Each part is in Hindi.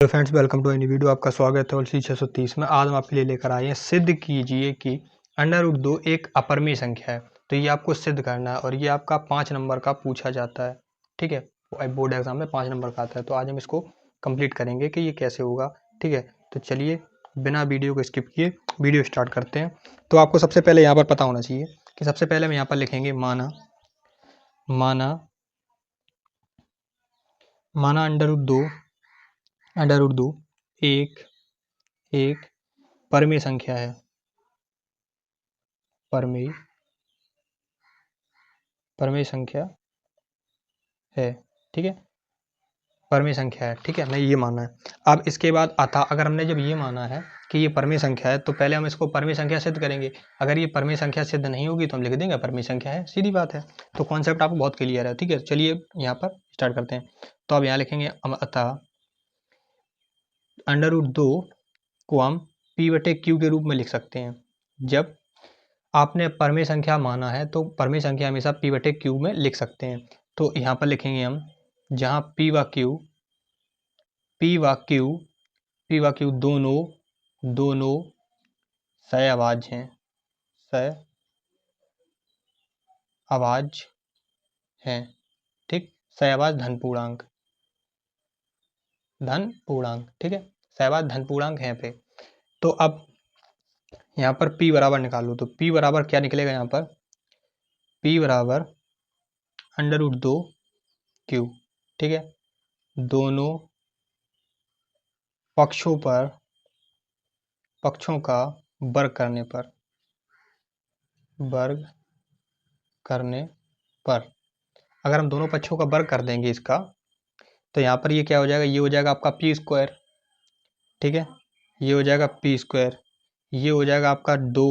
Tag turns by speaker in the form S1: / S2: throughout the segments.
S1: Hello friends, welcome to any video. आपका स्वागत है और सी 630 में। आज हम आपके लिए लेकर आए हैं, सिद्ध कीजिए कि √2 एक अपरिमेय संख्या है। तो ये आपको सिद्ध करना है और ये आपका 5 नंबर का पूछा जाता है। ठीक है, बोर्ड एग्जाम में 5 नंबर का आता है। तो आज हम इसको कंप्लीट करेंगे कि ये कैसे होगा। ठीक है, तो चलिए बिना वीडियो को स्किप किए वीडियो स्टार्ट करते हैं। तो आपको सबसे पहले यहाँ पर पता होना चाहिए कि सबसे पहले हम यहाँ पर लिखेंगे माना √2 एक परमेय संख्या है। परमेय संख्या है। ठीक है, परमेय संख्या है। ठीक है, नहीं ये माना है। अब इसके बाद अतः अगर हमने जब ये माना है कि ये परमेय संख्या है तो पहले हम इसको परमेय संख्या सिद्ध करेंगे। अगर ये परमेय संख्या सिद्ध नहीं होगी तो हम लिख देंगे परमेय संख्या है, सीधी बात है। तो कॉन्सेप्ट आपको बहुत क्लियर है। ठीक है, चलिए यहाँ पर स्टार्ट करते हैं। तो अब यहाँ लिखेंगे अतः √2 को हम P/Q के रूप में लिख सकते हैं। जब आपने परमेय संख्या माना है तो परमेय संख्या हमेशा P/Q में लिख सकते हैं। तो यहाँ पर लिखेंगे हम, जहाँ P व Q दोनों सहअभाज्य हैं। ठीक, सहअभाज्य धन पूर्णांक। ठीक है, सहअभाज्य धन पूर्णांक हैं पे। तो अब यहाँ पर P बराबर निकालो। तो P बराबर क्या निकलेगा यहाँ पर? P बराबर √2 Q। ठीक है, दोनों पक्षों का वर्ग करने पर अगर हम दोनों पक्षों का वर्ग कर देंगे इसका, तो यहाँ पर ये क्या हो जाएगा? ये हो जाएगा आपका P²। ठीक है, ये हो जाएगा P², ये हो जाएगा आपका 2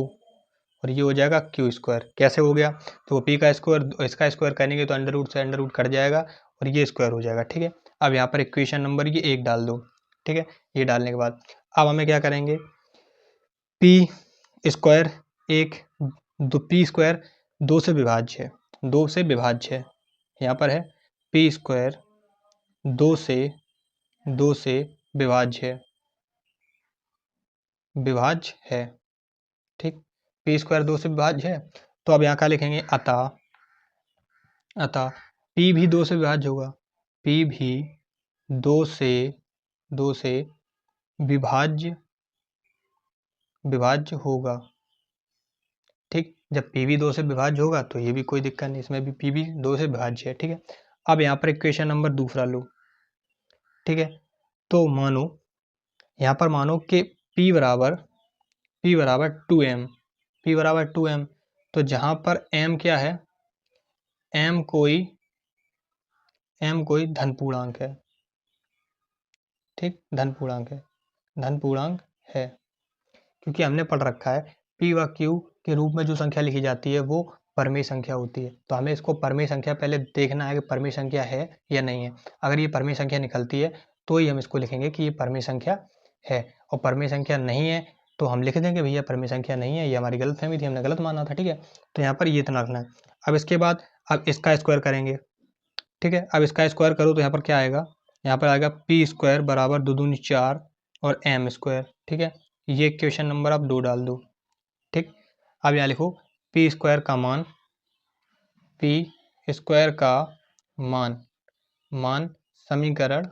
S1: और ये हो जाएगा Q²। कैसे हो गया? तो P का स्क्वायर इसका स्क्वायर करेंगे तो √ से √ कट जाएगा और ये स्क्वायर हो जाएगा। ठीक है, अब यहाँ पर इक्वेशन नंबर ये 1 डाल दो। ठीक है, ये डालने के बाद अब हमें क्या करेंगे? P² 2 से विभाज्य है। 2 से विभाज्य है, यहाँ पर है P² 2 से विभाज्य है। ठीक, P² 2 से विभाज्य है। तो अब यहाँ क्या लिखेंगे? अतः P भी 2 से विभाज्य होगा। P भी 2 से विभाज्य होगा। ठीक, जब P भी 2 से विभाज्य होगा तो ये भी कोई दिक्कत नहीं, इसमें भी P भी 2 से विभाज्य है। ठीक है, अब यहाँ पर इक्वेशन नंबर दूसरा लो। ठीक है, तो यहाँ पर मानो कि P बराबर 2m। तो जहाँ पर m क्या है? m कोई धन पूर्णांक है। ठीक, धन पूर्णांक है क्योंकि हमने पढ़ रखा है P व Q के रूप में जो संख्या लिखी जाती है वो परमेय संख्या होती है। तो हमें इसको परमेय संख्या पहले देखना है कि परमेय संख्या है या नहीं है। अगर ये परमेय संख्या निकलती है तो ही हम इसको लिखेंगे कि ये परमेय संख्या है, और परमेय संख्या नहीं है तो हम लिख देंगे भैया परमेय संख्या नहीं है, ये हमारी गलतफहमी थी, हमने गलत माना था। ठीक है, तो यहाँ पर ये इतना रखना है। अब इसके बाद अब इसका स्क्वायर करेंगे। ठीक है, अब इसका स्क्वायर करो तो यहाँ पर क्या आएगा? यहाँ पर आएगा P² बराबर 2 दूनी 4 और m²। ठीक है, ये इक्वेशन नंबर आप 2 डाल दो। ठीक, अब यहाँ लिखो P² का मान समीकरण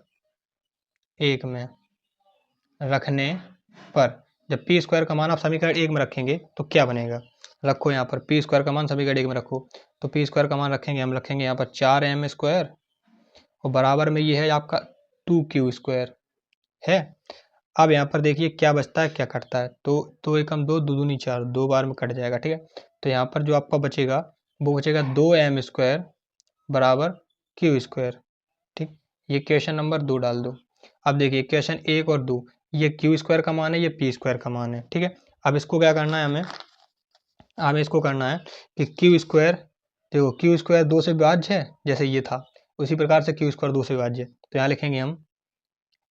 S1: 1 में रखने पर, जब P² का मान आप समीकरण 1 में रखेंगे तो क्या बनेगा? रखो यहाँ पर P² का मान समीकरण 1 में रखो। तो P² का मान रखेंगे, हम रखेंगे यहाँ पर 4m² और बराबर में ये है आपका 2Q² है। अब यहाँ पर देखिए क्या बचता है क्या कटता है। तो 2 एकम 2, 2 दूनी 4, 2 बार में कट जाएगा। ठीक है, तो यहाँ पर जो आपका बचेगा वो बचेगा 2m² बराबर Q²। ठीक, ये क्वेश्चन नंबर 2 डाल दो। अब देखिए क्वेश्चन 1 और 2, ये Q² का मान है, ये P² का मान है। ठीक है, अब इसको क्या करना है हमें इसको करना है कि Q², देखो Q² 2 से विभाज्य है जैसे ये था, उसी प्रकार से Q² 2 से विभाज्य है। तो यहाँ लिखेंगे हम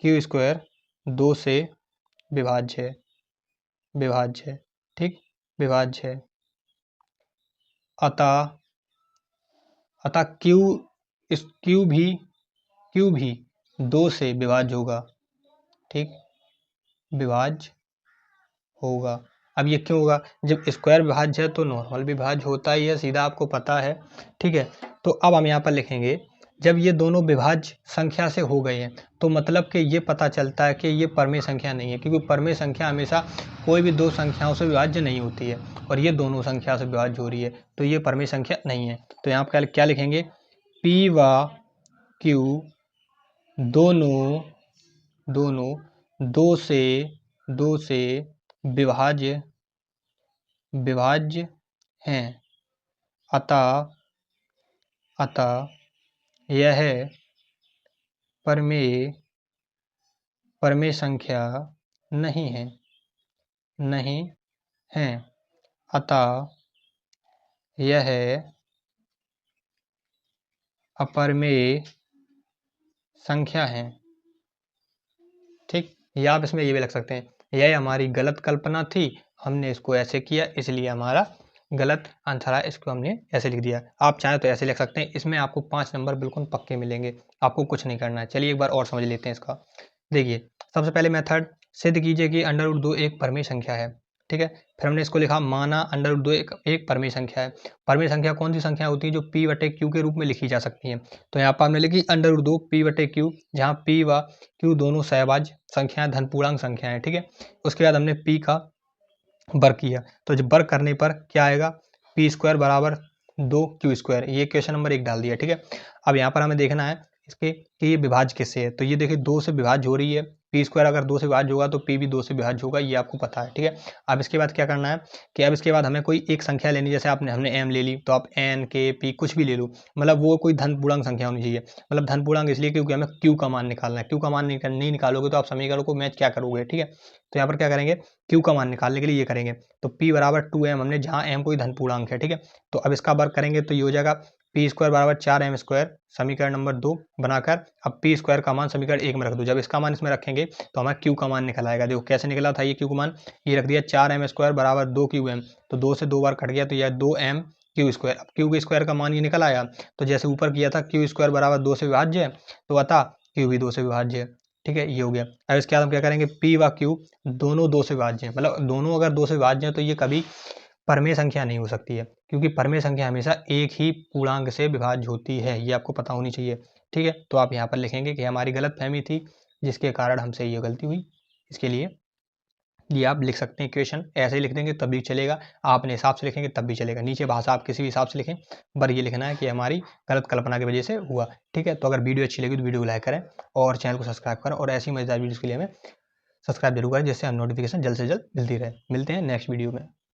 S1: Q² 2 से विभाज्य है। ठीक, विभाज्य है। अतः Q भी 2 से विभाज्य होगा। ठीक, विभाज्य होगा। अब ये क्यों होगा? जब स्क्वायर विभाज्य है तो नॉर्मल भी विभाज्य होता ही है, सीधा आपको पता है। ठीक है, तो अब हम यहाँ पर लिखेंगे जब ये दोनों विभाज्य संख्या से हो गए हैं तो मतलब कि ये पता चलता है कि ये परमेय संख्या नहीं है, क्योंकि परमेय संख्या हमेशा कोई भी दो संख्याओं से विभाज्य नहीं होती है, और ये दोनों संख्या से विभाज्य हो रही है तो ये परमेय संख्या नहीं है। तो यहाँ पर क्या लिखेंगे? P व Q दोनों दो से विभाज्य हैं, अतः यह परमेय संख्या नहीं है, अतः यह अपरमेय संख्या है। ठीक, या आप इसमें ये भी लिख सकते हैं, यह हमारी गलत कल्पना थी, हमने इसको ऐसे किया इसलिए हमारा गलत आंसर आया, इसको हमने ऐसे लिख दिया। आप चाहें तो ऐसे लिख सकते हैं, इसमें आपको 5 नंबर बिल्कुल पक्के मिलेंगे, आपको कुछ नहीं करना है। चलिए एक बार और समझ लेते हैं इसका। देखिए, सबसे पहले मेथड, सिद्ध कीजिए कि √2 एक परमेय संख्या है। ठीक है, फिर हमने इसको लिखा, माना √2 एक परमेय संख्या है। परमेय संख्या कौन सी संख्या होती है? जो P/Q के रूप में लिखी जा सकती है। तो यहाँ पर हमने लिखी √2 P/Q, जहाँ P व Q दोनों सहभाज्य संख्याएं, धन पूर्णांक संख्याएं। ठीक है, उसके बाद हमने P का वर्ग किया, तो जब वर्ग करने पर क्या आएगा? P² बराबर 2Q², ये क्वेश्चन नंबर 1 डाल दिया। ठीक है, अब यहाँ पर हमें देखना है इसके कि ये विभाज्य किससे है। तो ये देखिए 2 से विभाज्य हो रही है, P² अगर 2 से विभाज्य होगा तो P भी 2 से विभाज्य होगा, ये आपको पता है। ठीक है, अब इसके बाद क्या करना है कि अब इसके बाद हमें कोई एक संख्या लेनी, जैसे हमने M ले ली, तो आप N, K, P कुछ भी ले लो, मतलब वो कोई धन पूर्णांक संख्या होनी चाहिए। मतलब धन पूर्णांक इसलिए क्योंकि हमें Q का मान निकालना है। Q का मान नहीं निकालोगे तो आप समीकरण को मैच क्या करोगे? ठीक है, तो यहाँ पर क्या करेंगे, Q का मान निकालने के लिए ये करेंगे, तो P बराबर 2M हमने, जहाँ M कोई धन पूर्णांक है। ठीक है, तो अब इसका वर्ग करेंगे तो ये हो जाएगा P² बराबर 4M², समीकरण नंबर 2 बनाकर अब P² का मान समीकरण 1 में रख दो। जब इसका मान इसमें रखेंगे तो हमारा Q का मान निकल आएगा। देखो कैसे निकला था ये Q का मान, ये रख दिया 4M² बराबर 2QM, तो 2 से 2 बार कट गया तो यह 2MQ²। अब Q के स्क्वायर का मान ये निकल आया, तो जैसे ऊपर किया था Q² बराबर 2 से विभाज्य है, तो अतः Q भी 2 से विभाज्य है। ठीक है, ये हो गया। अब इसके बाद हम क्या करेंगे, P व Q दोनों 2 से विभाज्य हैं, मतलब दोनों अगर 2 से विभाज्य हैं तो ये कभी परमेय संख्या नहीं हो सकती है, क्योंकि परमेय संख्या हमेशा एक ही पूर्णांक से विभाज्य होती है, ये आपको पता होनी चाहिए। ठीक है, तो आप यहाँ पर लिखेंगे कि हमारी गलतफहमी थी जिसके कारण हमसे ये गलती हुई, इसके लिए ये आप लिख सकते हैं। इक्वेशन ऐसे ही लिख देंगे तब भी चलेगा, आप अपने हिसाब से लिखेंगे तब भी चलेगा, नीचे भाषा आप किसी भी हिसाब से लिखें, पर ये लिखना है कि हमारी गलत कल्पना की वजह से हुआ। ठीक है, तो अगर वीडियो अच्छी लगी तो वीडियो को लाइक करें और चैनल को सब्सक्राइब करें, और ऐसी मजेदार वीडियोज़ के लिए हमें सब्सक्राइब जरूर करें, जिससे हम नोटिफिकेशन जल्द से जल्द मिलती रहे। मिलते हैं नेक्स्ट वीडियो में।